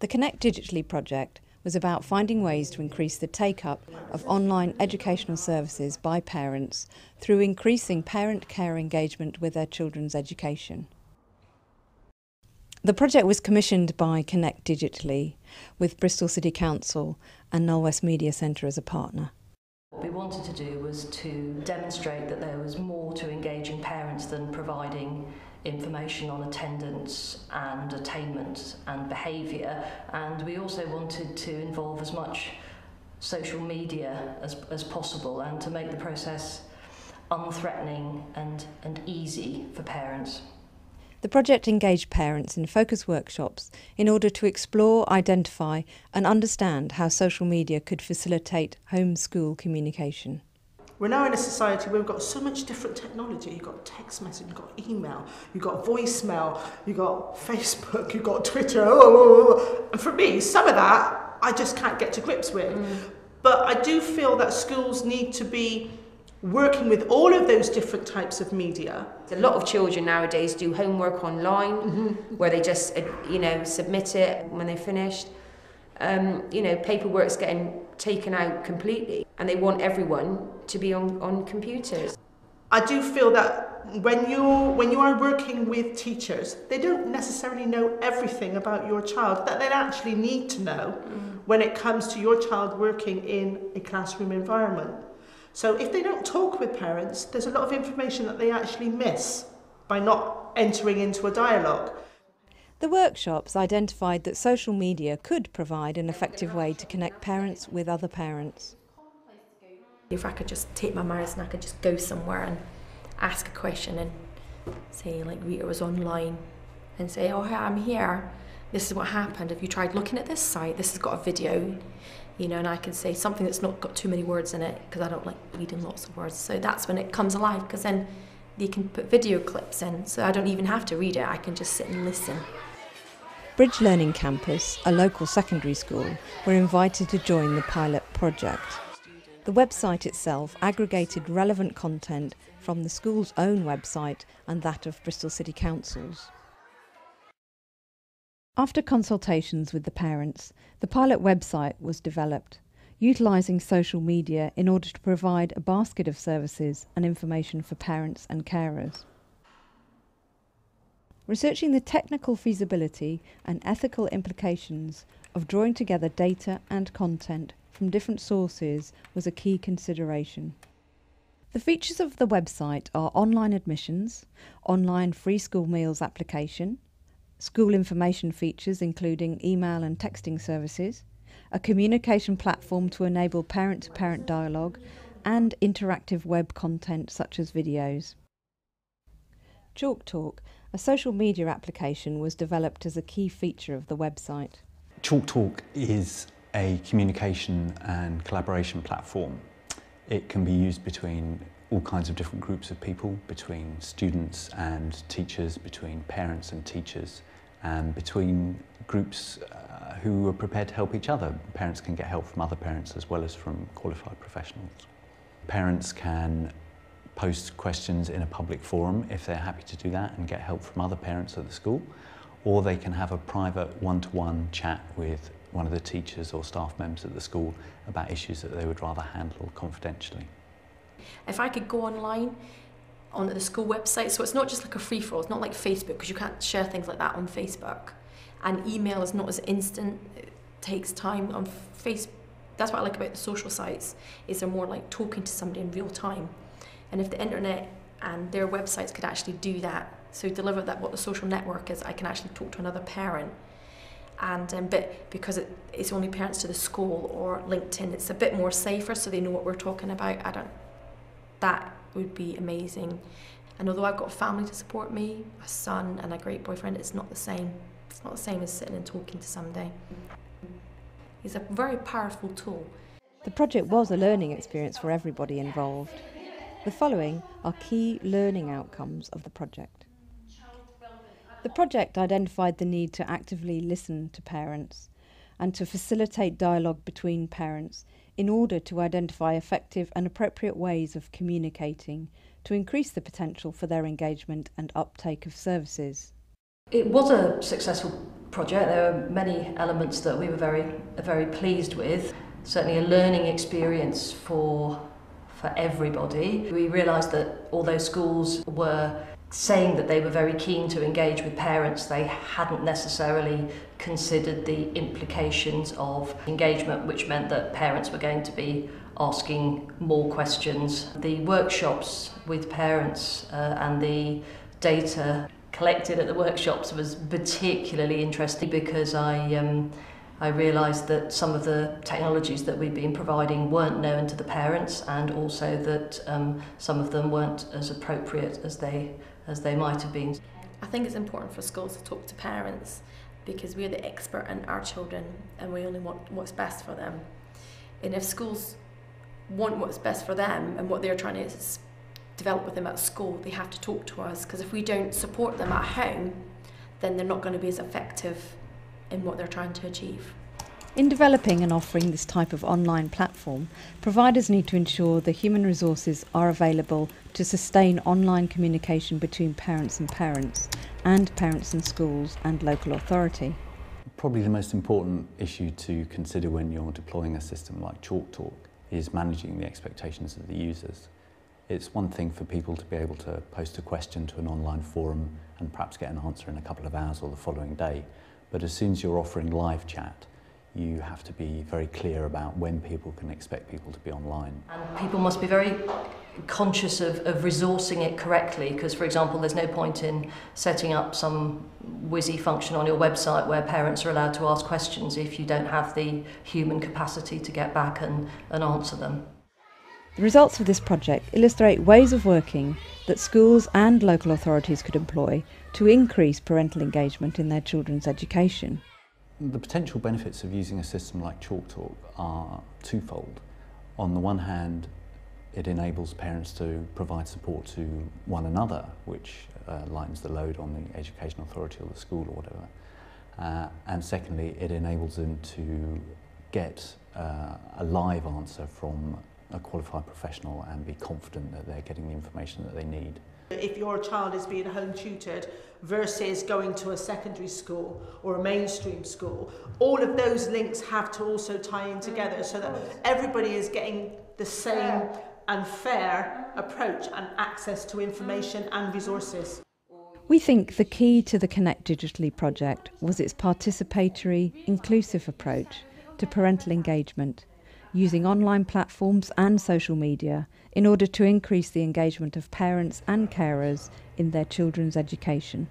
The Connect Digitally project was about finding ways to increase the take-up of online educational services by parents through increasing parent care engagement with their children's education. The project was commissioned by Connect Digitally, with Bristol City Council and Null West Media Centre as a partner. What we wanted to do was to demonstrate that there was more to engaging parents than providing information on attendance and attainment and behaviour, and we also wanted to involve as much social media as possible and to make the process unthreatening and easy for parents. The project engaged parents in focus workshops in order to explore, identify and understand how social media could facilitate home-school communication. We're now in a society where we've got so much different technology. You've got text message, you've got email, you've got voicemail, you've got Facebook, you've got Twitter. And for me, some of that I just can't get to grips with. But I do feel that schools need to be working with all of those different types of media. A lot of children nowadays do homework online, where they just, submit it when they're finished. Paperwork's getting taken out completely, and they want everyone to be on computers. I do feel that when you are working with teachers, they don't necessarily know everything about your child that they actually need to know when it comes to your child working in a classroom environment. So if they don't talk with parents, there's a lot of information that they actually miss by not entering into a dialogue. The workshops identified that social media could provide an effective way to connect parents with other parents. If I could just take my mouse and I could just go somewhere and ask a question and say, like, Rita was online, and say, oh, hi, I'm here. This is what happened. Have you tried looking at this site? This has got a video. And I can say something that's not got too many words in it, because I don't like reading lots of words. So that's when it comes alive, because then you can put video clips in, so I don't even have to read it, I can just sit and listen. Bridge Learning Campus, a local secondary school, were invited to join the pilot project. The website itself aggregated relevant content from the school's own website and that of Bristol City Council's. After consultations with the parents, the pilot website was developed, utilising social media in order to provide a basket of services and information for parents and carers. Researching the technical feasibility and ethical implications of drawing together data and content from different sources was a key consideration. The features of the website are online admissions, online free school meals application, school information features including email and texting services, a communication platform to enable parent-to-parent dialogue, and interactive web content such as videos. Chalk Talk, a social media application, was developed as a key feature of the website. Chalk Talk is a communication and collaboration platform. It can be used between all kinds of different groups of people, between students and teachers, between parents and teachers, and between groups who are prepared to help each other. Parents can get help from other parents as well as from qualified professionals. Parents can post questions in a public forum if they're happy to do that and get help from other parents at the school, or they can have a private one-to-one chat with one of the teachers or staff members at the school about issues that they would rather handle confidentially. If I could go online onto the school website, so it's not just like a free-for-all, it's not like Facebook, because you can't share things like that on Facebook, and email is not as instant, it takes time on Facebook. That's what I like about the social sites, is they're more like talking to somebody in real time. And if the internet and their websites could actually do that, so deliver that, what the social network is, I can actually talk to another parent. And but because it's only parents to the school or LinkedIn, it's a bit more safer, so they know what we're talking about. That would be amazing. And although I've got a family to support me, a son and a great boyfriend, it's not the same. It's not the same as sitting and talking to somebody. It's a very powerful tool. The project was a learning experience for everybody involved. The following are key learning outcomes of the project. The project identified the need to actively listen to parents and to facilitate dialogue between parents in order to identify effective and appropriate ways of communicating to increase the potential for their engagement and uptake of services. It was a successful project. There were many elements that we were very pleased with. Certainly a learning experience for everybody. We realised that although schools were saying that they were very keen to engage with parents, they hadn't necessarily considered the implications of engagement, which meant that parents were going to be asking more questions. The workshops with parents and the data collected at the workshops was particularly interesting because I realised that some of the technologies that we'd been providing weren't known to the parents, and also that some of them weren't as appropriate as they might have been. I think it's important for schools to talk to parents because we're the expert in our children and we only want what's best for them. And if schools want what's best for them and what they're trying to develop with them at school, they have to talk to us, because if we don't support them at home, then they're not going to be as effective in what they're trying to achieve. In developing and offering this type of online platform, providers need to ensure the human resources are available to sustain online communication between parents and parents and schools and local authority. Probably the most important issue to consider when you're deploying a system like TalkTalk is managing the expectations of the users. It's one thing for people to be able to post a question to an online forum and perhaps get an answer in a couple of hours or the following day. But as soon as you're offering live chat, you have to be very clear about when people can expect people to be online. And people must be very conscious of resourcing it correctly, because, for example, there's no point in setting up some whizzy function on your website where parents are allowed to ask questions if you don't have the human capacity to get back and answer them. The results of this project illustrate ways of working that schools and local authorities could employ to increase parental engagement in their children's education. The potential benefits of using a system like TalkTalk are twofold. On the one hand, it enables parents to provide support to one another, which lightens the load on the education authority or the school or whatever. And secondly, it enables them to get a live answer from a qualified professional and be confident that they're getting the information that they need. If your child is being home tutored versus going to a secondary school or a mainstream school, all of those links have to also tie in together so that everybody is getting the same and fair approach and access to information and resources. We think the key to the Connect Digitally project was its participatory, inclusive approach to parental engagement, using online platforms and social media in order to increase the engagement of parents and carers in their children's education.